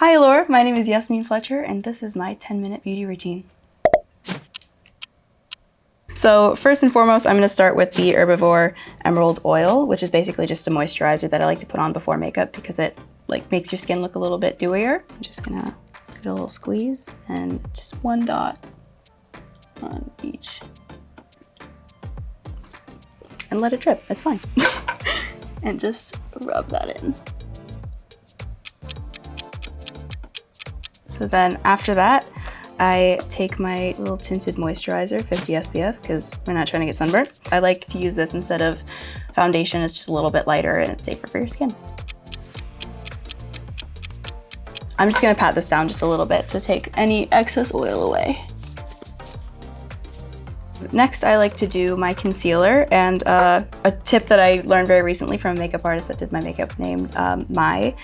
Hi Allure, my name is Yasmeen Fletcher and this is my 10-minute beauty routine. So first and foremost, I'm going to start with the Herbivore Emerald Oil, which is basically just a moisturizer that I like to put on before makeup because it makes your skin look a little bit dewier. I'm just gonna get a little squeeze and just one dot on each. And let it drip, it's fine. And just rub that in. So then after that, I take my little tinted moisturizer, 50 SPF, because we're not trying to get sunburned. I like to use this instead of foundation. It's just a little bit lighter and it's safer for your skin. I'm just gonna pat this down just a little bit to take any excess oil away. Next, I like to do my concealer, and a tip that I learned very recently from a makeup artist that did my makeup named Mai.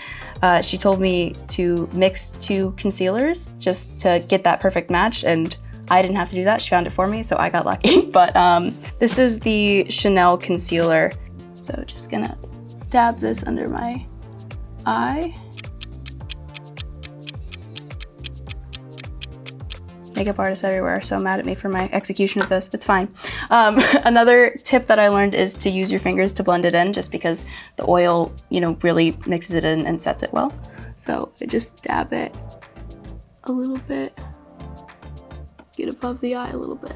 She told me to mix 2 concealers just to get that perfect match, and I didn't have to do that. She found it for me, so I got lucky. But this is the Chanel concealer. So just gonna dab this under my eye. Makeup artists everywhere are so mad at me for my execution of this. It's fine. Another tip that I learned is to use your fingers to blend it in, just because the oil, really mixes it in and sets it well. So I just dab it a little bit, get above the eye a little bit.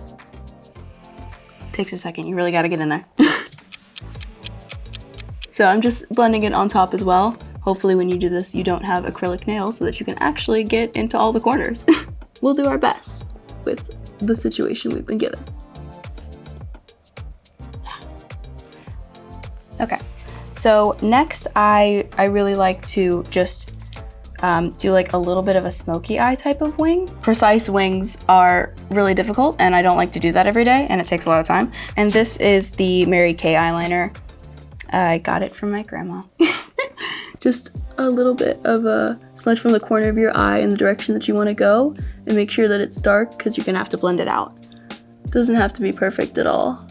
Takes a second, you really gotta get in there. So I'm just blending it on top as well. Hopefully when you do this, you don't have acrylic nails so that you can actually get into all the corners. We'll do our best with the situation we've been given. Okay, so next I really like to just do a little bit of a smoky eye type of wing. Precise wings are really difficult and I don't like to do that every day and it takes a lot of time. And this is the Kay Eyeliner. I got it from my grandma. Just a little bit of a smudge from the corner of your eye in the direction that you want to go, and make sure that it's dark because you're gonna have to blend it out. It doesn't have to be perfect at all.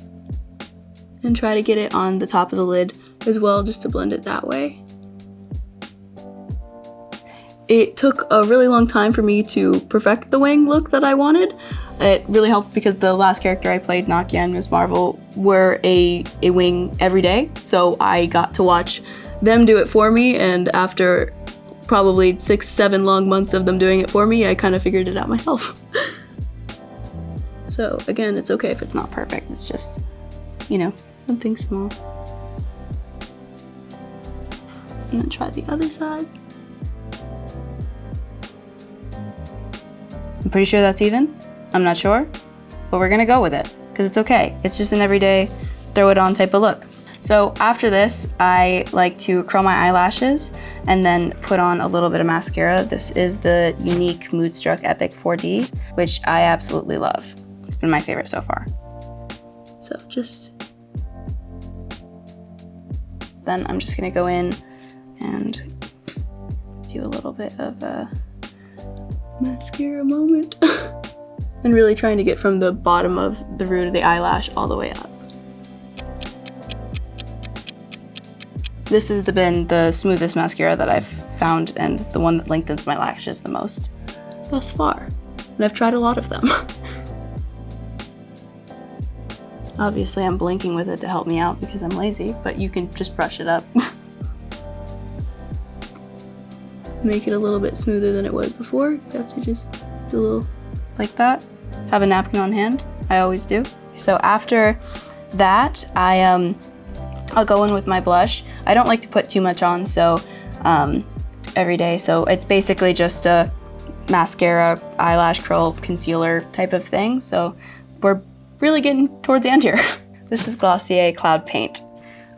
And try to get it on the top of the lid as well, just to blend it that way. It took a really long time for me to perfect the wing look that I wanted. It really helped because the last character I played, Nakia and Ms. Marvel, were a wing every day, so I got to watch them do it for me, and after probably 6-7 long months of them doing it for me, I kind of figured it out myself. So again, it's okay if it's not perfect, it's just, something small. And then try the other side. I'm pretty sure that's even. I'm not sure, but we're gonna go with it, because it's okay. It's just an everyday, throw it on type of look. So after this, I like to curl my eyelashes and then put on a little bit of mascara. This is the Unique Moodstruck Epic 4D, which I absolutely love. It's been my favorite so far. So then I'm just gonna go in and do a little bit of a mascara moment. And really trying to get from the bottom of the root of the eyelash all the way up. This has been the smoothest mascara that I've found and the one that lengthens my lashes the most thus far. And I've tried a lot of them. Obviously I'm blinking with it to help me out because I'm lazy, but you can just brush it up. Make it a little bit smoother than it was before. You have to just do a little like that. Have a napkin on hand, I always do. So after that, I'll go in with my blush. I don't like to put too much on, so every day. So it's basically just a mascara, eyelash curl, concealer type of thing. So we're really getting towards the end here. This is Glossier Cloud Paint.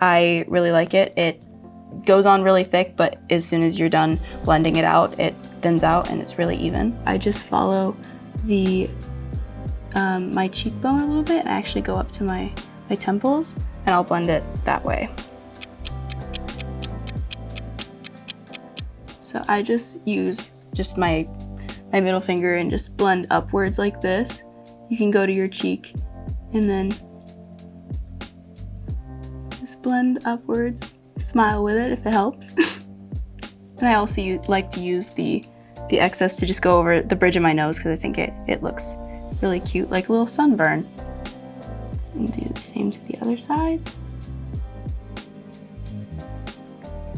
I really like it. It goes on really thick, but as soon as you're done blending it out, it thins out and it's really even. I just follow the my cheekbone a little bit and I actually go up to my temples and I'll blend it that way. So I just use my middle finger and just blend upwards like this. You can go to your cheek and then just blend upwards. Smile with it if it helps. And I also like to use the the excess to just go over the bridge of my nose because I think it looks really cute, like a little sunburn. And do the same to the other side.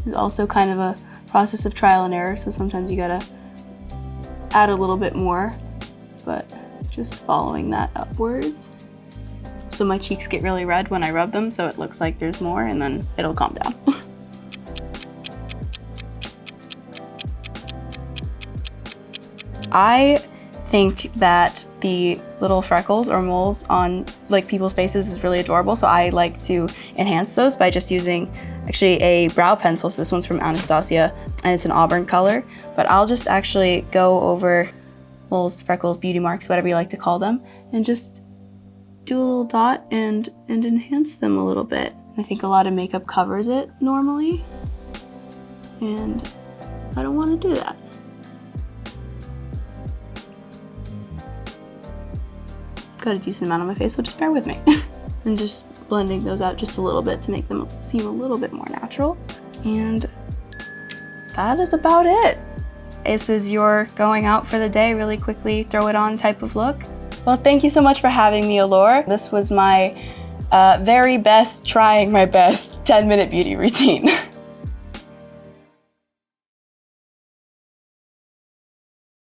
It's also kind of a process of trial and error, so sometimes you gotta add a little bit more, but just following that upwards. So my cheeks get really red when I rub them, so it looks like there's more, and then it'll calm down. I think that the little freckles or moles on like people's faces is really adorable, so I like to enhance those by just using actually a brow pencil. So this one's from Anastasia and it's an auburn color, but I'll just actually go over moles, freckles, beauty marks, whatever you like to call them, and just do a little dot and enhance them a little bit. I think a lot of makeup covers it normally, and I don't want to do that. Got a decent amount on my face, so just bear with me. And just blending those out just a little bit to make them seem a little bit more natural. And that is about it. This is your going out for the day, really quickly throw it on type of look. Well, thank you so much for having me, Allure. This was my very best, trying my best 10-minute beauty routine.